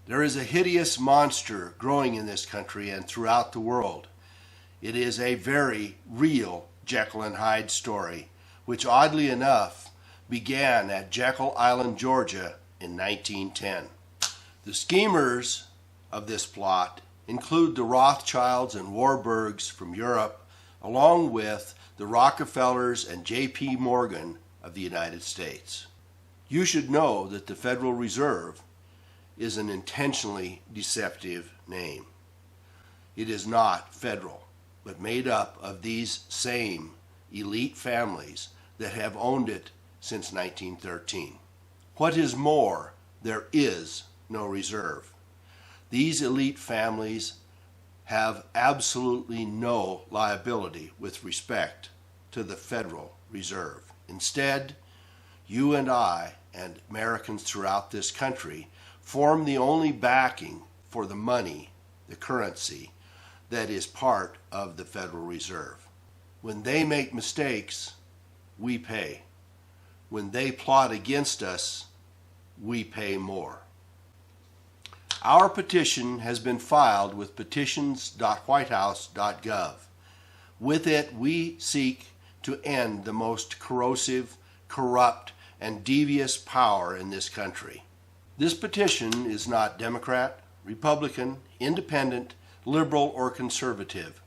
There is a hideous monster growing in this country and throughout the world. It is a very real Jekyll and Hyde story, which oddly enough began at Jekyll Island, Georgia in 1910. The schemers of this plot include the Rothschilds and Warburgs from Europe, along with the Rockefellers and J.P. Morgan of the United States. You should know that the Federal Reserve is an intentionally deceptive name. It is not federal, but made up of these same elite families that have owned it since 1913. What is more, there is no reserve. These elite families have absolutely no liability with respect to the Federal Reserve. Instead, you and I and Americans throughout this country form the only backing for the money, the currency, that is part of the Federal Reserve. When they make mistakes, we pay. When they plot against us, we pay more. Our petition has been filed with petitions.whitehouse.gov. With it, we seek to end the most corrosive, corrupt, and devious power in this country. This petition is not Democrat, Republican, Independent, Liberal, or Conservative.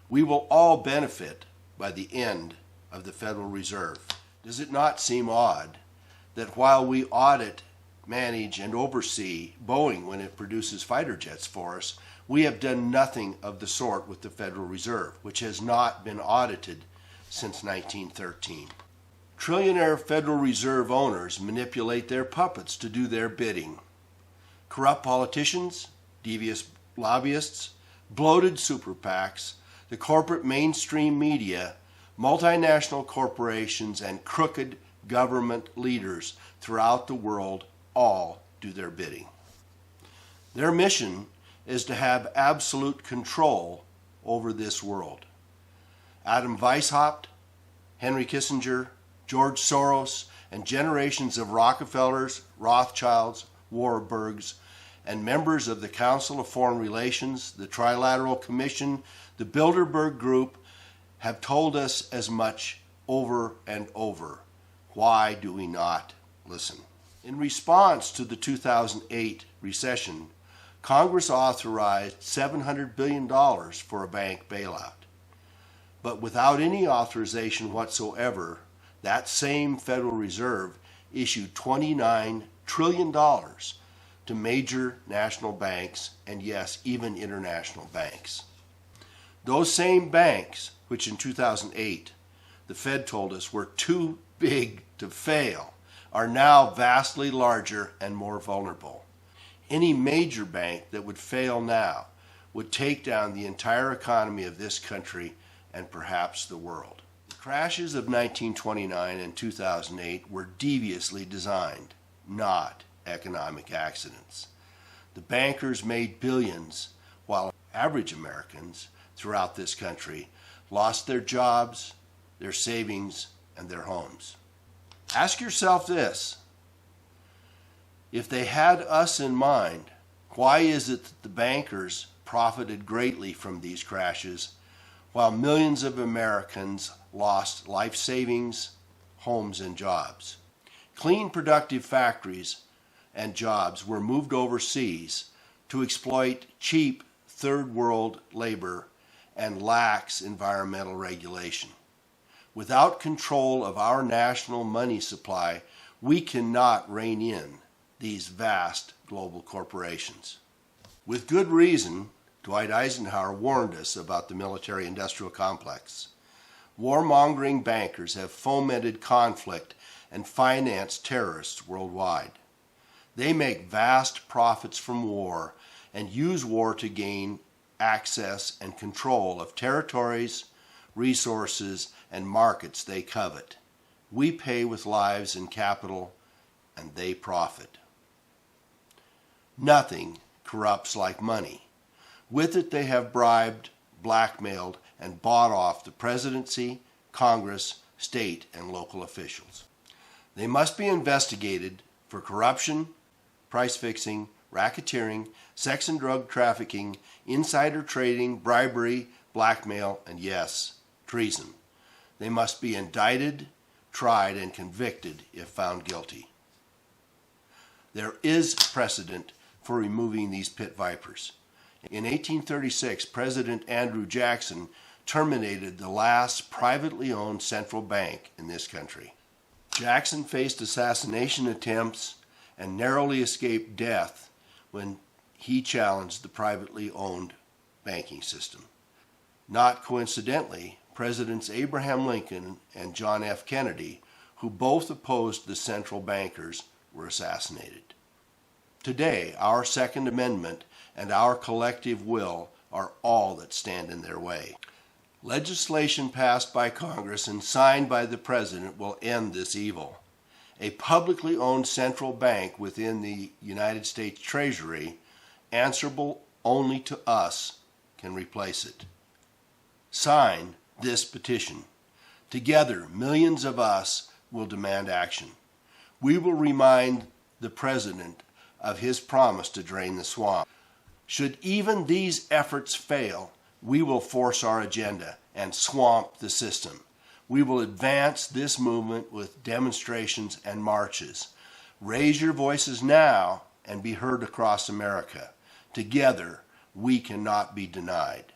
We will all benefit by the end of the Federal Reserve. Does it not seem odd that while we audit, manage, and oversee Boeing when it produces fighter jets for us, we have done nothing of the sort with the Federal Reserve, which has not been audited since 1913. Trillionaire Federal Reserve owners manipulate their puppets to do their bidding. Corrupt politicians, devious lobbyists, bloated super PACs, the corporate mainstream media, multinational corporations, and crooked government leaders throughout the world all do their bidding. Their mission is to have absolute control over this world. Adam Weishaupt, Henry Kissinger, George Soros, and generations of Rockefellers, Rothschilds, Warburgs, and members of the Council of Foreign Relations, the Trilateral Commission, the Bilderberg Group, have told us as much over and over. Why do we not listen? In response to the 2008 recession, Congress authorized $700 billion for a bank bailout. But without any authorization whatsoever, that same Federal Reserve issued $29 trillion to major national banks and, yes, even international banks. Those same banks, which in 2008 the Fed told us were too big to fail, are now vastly larger and more vulnerable. Any major bank that would fail now would take down the entire economy of this country and perhaps the world. The crashes of 1929 and 2008 were deviously designed, not economic accidents. The bankers made billions, while average Americans throughout this country lost their jobs, their savings, and their homes. Ask yourself this: if they had us in mind, why is it that the bankers profited greatly from these crashes while millions of Americans lost life savings, homes, and jobs? Clean, productive factories and jobs were moved overseas to exploit cheap third world labor and lax environmental regulation. Without control of our national money supply, we cannot rein in these vast global corporations. With good reason, Dwight Eisenhower warned us about the military-industrial complex. Warmongering bankers have fomented conflict and financed terrorists worldwide. They make vast profits from war and use war to gain access and control of territories, resources, and markets they covet. We pay with lives and capital, and they profit. Nothing corrupts like money. With it, they have bribed, blackmailed, and bought off the presidency, Congress, state, and local officials. They must be investigated for corruption, price fixing, racketeering, sex and drug trafficking, insider trading, bribery, blackmail, and yes, treason. They must be indicted, tried, and convicted if found guilty. There is precedent for removing these pit vipers. In 1836, President Andrew Jackson terminated the last privately owned central bank in this country. Jackson faced assassination attempts and narrowly escaped death when he challenged the privately owned banking system. Not coincidentally, Presidents Abraham Lincoln and John F. Kennedy, who both opposed the central bankers, were assassinated. Today, our Second Amendment and our collective will are all that stand in their way. Legislation passed by Congress and signed by the President will end this evil. A publicly owned central bank within the United States Treasury, answerable only to us, can replace it. Sign this petition. Together, millions of us will demand action. We will remind the President of his promise to drain the swamp. Should even these efforts fail, we will force our agenda and swamp the system. We will advance this movement with demonstrations and marches. Raise your voices now and be heard across America. Together, we cannot be denied.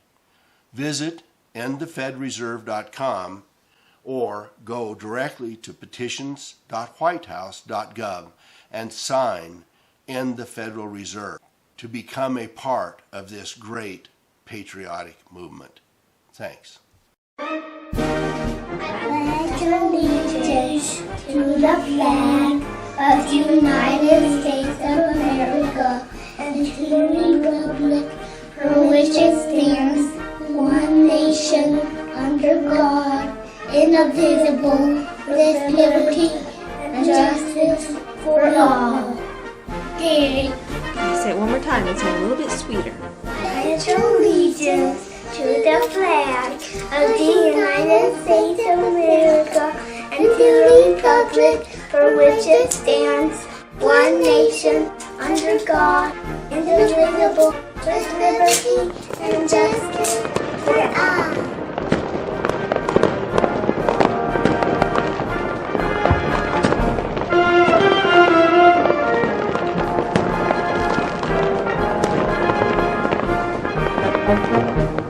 Visit endthefedreserve.com or go directly to petitions.whitehouse.gov and sign End the Federal Reserve to become a part of this great patriotic movement. Thanks. Pledge allegiance to the flag of the United States of America and to the republic for which it stands, one nation, under God, indivisible, with liberty and justice for all. Say it one more time. It's a little bit sweeter. Pledge allegiance to the flag of the United States of America and to the republic for which it stands, one nation, under God, indivisible, with liberty and justice for all. Thank you.